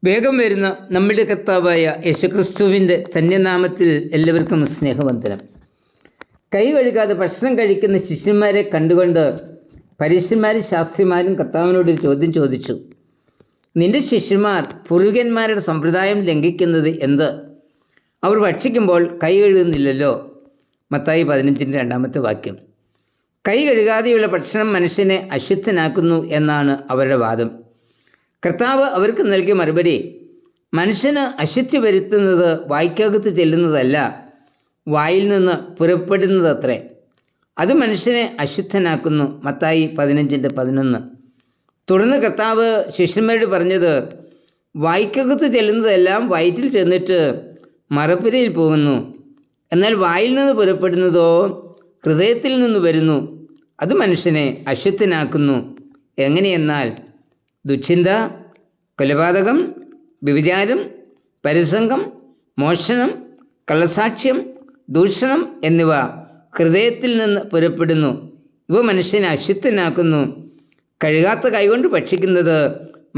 വേഗം വരുന്ന നമ്മുടെ കർത്താവായ യേശുക്രിസ്തുവിൻ്റെ ധന്യനാമത്തിൽ എല്ലാവർക്കും സ്നേഹവന്ദനം. കൈ കഴുകാതെ ഭക്ഷണം കഴിക്കുന്ന ശിഷ്യന്മാരെ കണ്ടുകൊണ്ട് പരീശന്മാരും ശാസ്ത്രിമാരും കർത്താവിനോടൊരു ചോദ്യം ചോദിച്ചു. നിന്റെ ശിഷ്യന്മാർ പൂർവികന്മാരുടെ സമ്പ്രദായം ലംഘിക്കുന്നത് എന്ത്? അവർ ഭക്ഷിക്കുമ്പോൾ കൈ കഴുകുന്നില്ലല്ലോ. മത്തായി 15:2 കൈ കഴുകാതെയുള്ള ഭക്ഷണം മനുഷ്യനെ അശുദ്ധനാക്കുന്നു എന്നാണ് അവരുടെ വാദം. കർത്താവ് അവർക്ക് നൽകിയ മറുപടി, മനുഷ്യന് അശുദ്ധി വരുത്തുന്നത് വായ്ക്കകത്ത് ചെല്ലുന്നതല്ല, വായിൽ നിന്ന് പുറപ്പെടുന്നതത്രേ. അത് മനുഷ്യനെ അശുദ്ധനാക്കുന്നു. മത്തായി 15:11. തുടർന്ന് കർത്താവ് ശിഷ്യന്മാരോട് പറഞ്ഞത്, വായ്ക്കകത്ത് ചെല്ലുന്നതെല്ലാം വയറ്റിൽ ചെന്നിട്ട് മറപ്പുരയിൽ പോകുന്നു. എന്നാൽ വായിൽ നിന്ന് പുറപ്പെടുന്നതോ ഹൃദയത്തിൽ നിന്ന് വരുന്നു. അത് മനുഷ്യനെ അശുദ്ധനാക്കുന്നു. എങ്ങനെയെന്നാൽ ദുശ്ചിന്ത, കൊലപാതകം, വ്യഭിചാരം, പരസംഗം, മോഷണം, കള്ളസാക്ഷ്യം, ദൂഷണം എന്നിവ ഹൃദയത്തിൽ നിന്ന് പുറപ്പെടുന്നു. ഇവ മനുഷ്യനെ അശുദ്ധനാക്കുന്നു. കഴുകാത്ത കൈകൊണ്ട് ഭക്ഷിക്കുന്നത്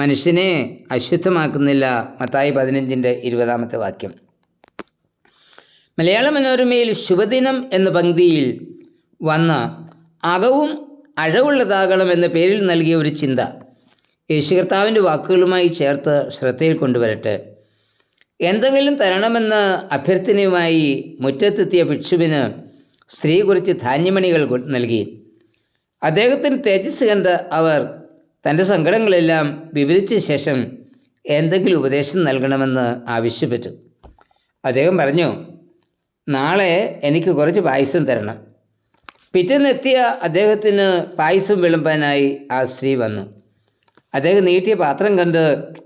മനുഷ്യനെ അശുദ്ധമാക്കുന്നില്ല. മത്തായി 15:20. മലയാള മനോരമയിൽ ശുഭദിനം എന്ന പംക്തിയിൽ വന്ന അകവും അഴവുള്ളതാകണം എന്ന പേരിൽ നൽകിയ ഒരു ചിന്ത യേശു കർത്താവിൻ്റെ വാക്കുകളുമായി ചേർത്ത് ശ്രദ്ധയിൽ കൊണ്ടുവരട്ടെ. എന്തെങ്കിലും തരണമെന്ന അഭ്യർത്ഥനയുമായി മുറ്റത്തെത്തിയ ഭിക്ഷുവിന് സ്ത്രീ കുറച്ച് ധാന്യമണികൾ നൽകി. അദ്ദേഹത്തിന് തേജസ് കണ്ട അവർ തൻ്റെ സങ്കടങ്ങളെല്ലാം വിവരിച്ച ശേഷം എന്തെങ്കിലും ഉപദേശം നൽകണമെന്ന് ആവശ്യപ്പെട്ടു. അദ്ദേഹം പറഞ്ഞു, നാളെ എനിക്ക് കുറച്ച് പായസം തരണം. പിറ്റേന്നെത്തിയ അദ്ദേഹത്തിന് പായസം വിളമ്പാനായി ആ സ്ത്രീ വന്നു. അദ്ദേഹം നീട്ടിയ പാത്രം കണ്ട്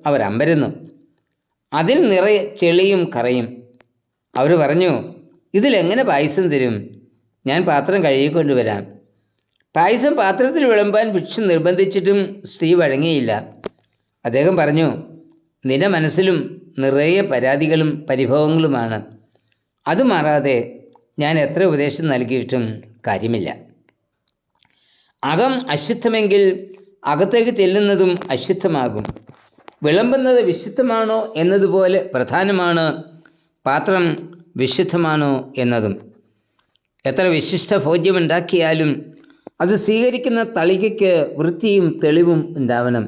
അവർ അമ്പരന്നു. അതിൽ നിറയെ ചെളിയും കറയും. അവർ പറഞ്ഞു, ഇതിലെങ്ങനെ പായസം തരും? ഞാൻ പാത്രം കഴുകിക്കൊണ്ടുവരാം. പായസം പാത്രത്തിൽ വിളമ്പാൻ ഭിക്ഷു നിർബന്ധിച്ചിട്ടും സ്ത്രീ വഴങ്ങിയില്ല. അദ്ദേഹം പറഞ്ഞു, നിന്റെ മനസ്സിലും നിറയെ പരാതികളും പരിഭവങ്ങളുമാണ്. അത് മാറാതെ ഞാൻ എത്ര ഉപദേശം നൽകിയിട്ടും കാര്യമില്ല. അകം അശുദ്ധമെങ്കിൽ അകത്തേക്ക് ചെല്ലുന്നതും അശുദ്ധമാകും. വിളമ്പുന്നത് വിശുദ്ധമാണോ എന്നതുപോലെ പ്രധാനമാണ് പാത്രം വിശുദ്ധമാണോ എന്നതും. എത്ര വിശിഷ്ട ഭോജ്യമുണ്ടാക്കിയാലും അത് സ്വീകരിക്കുന്ന തളികയ്ക്ക് വൃത്തിയും തെളിവും ഉണ്ടാവണം.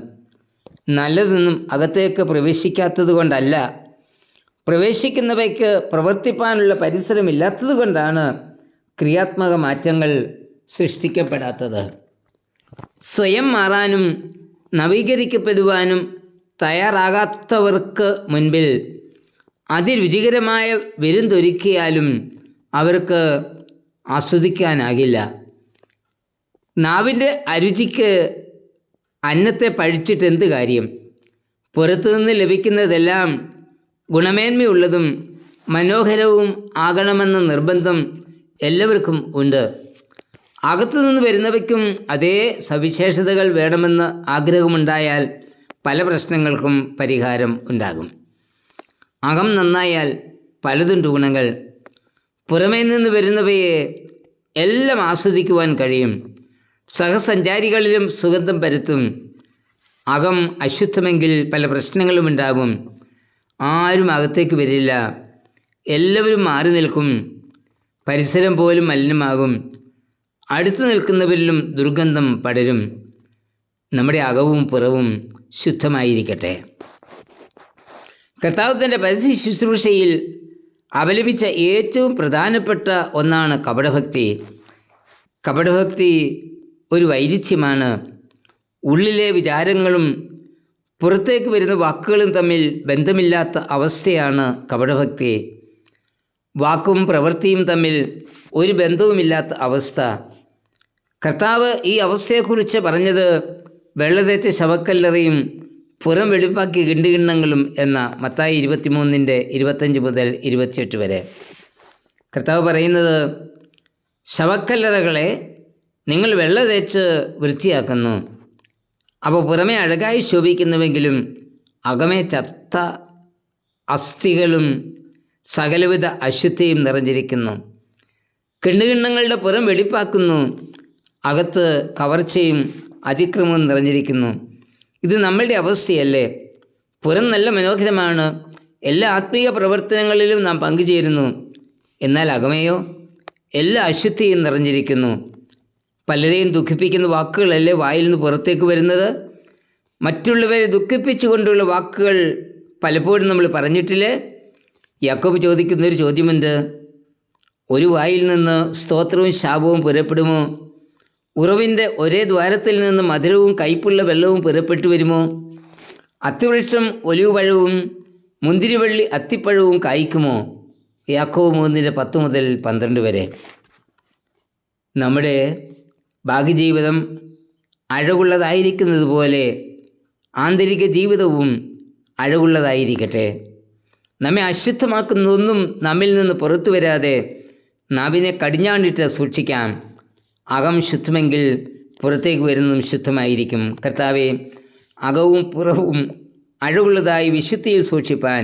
നല്ലതൊന്നും അകത്തേക്ക് പ്രവേശിക്കാത്തത് കൊണ്ടല്ല, പ്രവേശിക്കുന്നവയ്ക്ക് പ്രവർത്തിപ്പാനുള്ള പരിസരമില്ലാത്തത് കൊണ്ടാണ് ക്രിയാത്മക മാറ്റങ്ങൾ സൃഷ്ടിക്കപ്പെടാത്തത്. സ്വയം മാറാനും നവീകരിക്കപ്പെടുവാനും തയ്യാറാകാത്തവർക്ക് മുൻപിൽ അതിരുചികരമായ വിരുന്നൊരുക്കിയാലും അവർക്ക് ആസ്വദിക്കാനാകില്ല. നാവിൻ്റെ അരുചിക്ക് അന്നത്തെ പഴിച്ചിട്ട് എന്ത് കാര്യം? പുറത്തുനിന്ന് ലഭിക്കുന്നതെല്ലാം ഗുണമേന്മയുള്ളതും മനോഹരവും ആകണമെന്ന നിർബന്ധം എല്ലാവർക്കും ഉണ്ട്. അകത്തുനിന്ന് വരുന്നവയ്ക്കും അതേ സവിശേഷതകൾ വേണമെന്ന് ആഗ്രഹമുണ്ടായാൽ പല പ്രശ്നങ്ങൾക്കും പരിഹാരം ഉണ്ടാകും. അകം നന്നായാൽ പലതുണ്ട് ഗുണങ്ങൾ. പുറമേ നിന്ന് വരുന്നവയെ എല്ലാം ആസ്വദിക്കുവാൻ കഴിയും. സഹസഞ്ചാരികളിലും സുഗന്ധം പരത്തും. അകം അശുദ്ധമെങ്കിൽ പല പ്രശ്നങ്ങളും ഉണ്ടാകും. ആരും അകത്തേക്ക് വരില്ല. എല്ലാവരും മാറി നിൽക്കും. പരിസരം പോലും മലിനമാകും. അടുത്ത് നിൽക്കുന്നവരിലും ദുർഗന്ധം പടരും. നമ്മുടെ അകവും പുറവും ശുദ്ധമായിരിക്കട്ടെ. കർത്താവ് തൻ്റെ പരസ്യ ശുശ്രൂഷയിൽ അപലപിച്ച ഏറ്റവും പ്രധാനപ്പെട്ട ഒന്നാണ് കപടഭക്തി. കപടഭക്തി ഒരു വൈരുദ്ധ്യമാണ്. ഉള്ളിലെ വിചാരങ്ങളും പുറത്തേക്ക് വരുന്ന വാക്കുകളും തമ്മിൽ ബന്ധമില്ലാത്ത അവസ്ഥയാണ് കപടഭക്തി. വാക്കും പ്രവൃത്തിയും തമ്മിൽ ഒരു ബന്ധവുമില്ലാത്ത അവസ്ഥ. കർത്താവ് ഈ അവസ്ഥയെക്കുറിച്ച് പറഞ്ഞത് വെള്ളതേച്ച ശവക്കല്ലറയും പുറം വെളുപ്പാക്കിയ കിണ്ടുകിണ്ണങ്ങളും എന്ന മത്തായി 23:25-28 കർത്താവ് പറയുന്നത്, ശവക്കല്ലറകളെ നിങ്ങൾ വെള്ള തേച്ച് വൃത്തിയാക്കുന്നു. അപ്പോൾ പുറമെ അഴകായി ശോഭിക്കുന്നുവെങ്കിലും അകമേ ചത്ത അസ്ഥികളും സകലവിധ അശുദ്ധിയും നിറഞ്ഞിരിക്കുന്നു. കിണ്ണുകിണ്ണങ്ങളുടെ പുറം വെടിപ്പാക്കുന്നു, അകത്ത് കവർച്ചയും അതിക്രമവും നിറഞ്ഞിരിക്കുന്നു. ഇത് നമ്മളുടെ അവസ്ഥയല്ലേ? പുറം നല്ല മനോഹരമാണ്, എല്ലാ ആത്മീയ പ്രവർത്തനങ്ങളിലും നാം പങ്കുചേരുന്നു. എന്നാൽ അകമയോ എല്ലാ അശുദ്ധിയും നിറഞ്ഞിരിക്കുന്നു. പലരെയും ദുഃഖിപ്പിക്കുന്ന വാക്കുകളല്ലേ വായിൽ നിന്ന് പുറത്തേക്ക് വരുന്നത്? മറ്റുള്ളവരെ ദുഃഖിപ്പിച്ചുകൊണ്ടുള്ള വാക്കുകൾ പലപ്പോഴും നമ്മൾ പറഞ്ഞിട്ടില്ലേ? യാക്കോബ് ചോദിക്കുന്നൊരു ചോദ്യമുണ്ട്. ഒരു വായിൽ നിന്ന് സ്തോത്രവും ശാപവും പുറപ്പെടുമോ? ഉറവിൻ്റെ ഒരേ ദ്വാരത്തിൽ നിന്ന് മധുരവും കയ്പുള്ള വെള്ളവും പുറപ്പെട്ടു വരുമോ? അത്തിവൃക്ഷം ഒലിവ് പഴവും മുന്തിരിവള്ളി അത്തിപ്പഴവും കായ്ക്കുമോ? യാക്കോബ് 3:10-12 വരെ. നമ്മുടെ ഭാഗ്യജീവിതം അഴകുള്ളതായിരിക്കുന്നത് പോലെ ആന്തരിക ജീവിതവും അഴകുള്ളതായിരിക്കട്ടെ. നമ്മെ അശുദ്ധമാക്കുന്നതൊന്നും നമ്മിൽ നിന്ന് പുറത്തു വരാതെ നാവിനെ കടിഞ്ഞാണിട്ട് സൂക്ഷിക്കാം. അകം ശുദ്ധമെങ്കിൽ പുറത്തേക്ക് വരുന്നതും ശുദ്ധമായിരിക്കും. കർത്താവേ, അകവും പുറവും അഴകുള്ളതായി വിശുദ്ധിയിൽ സൂക്ഷിപ്പാൻ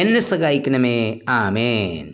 എന്നെ സഹായിക്കണമേ. ആമേൻ.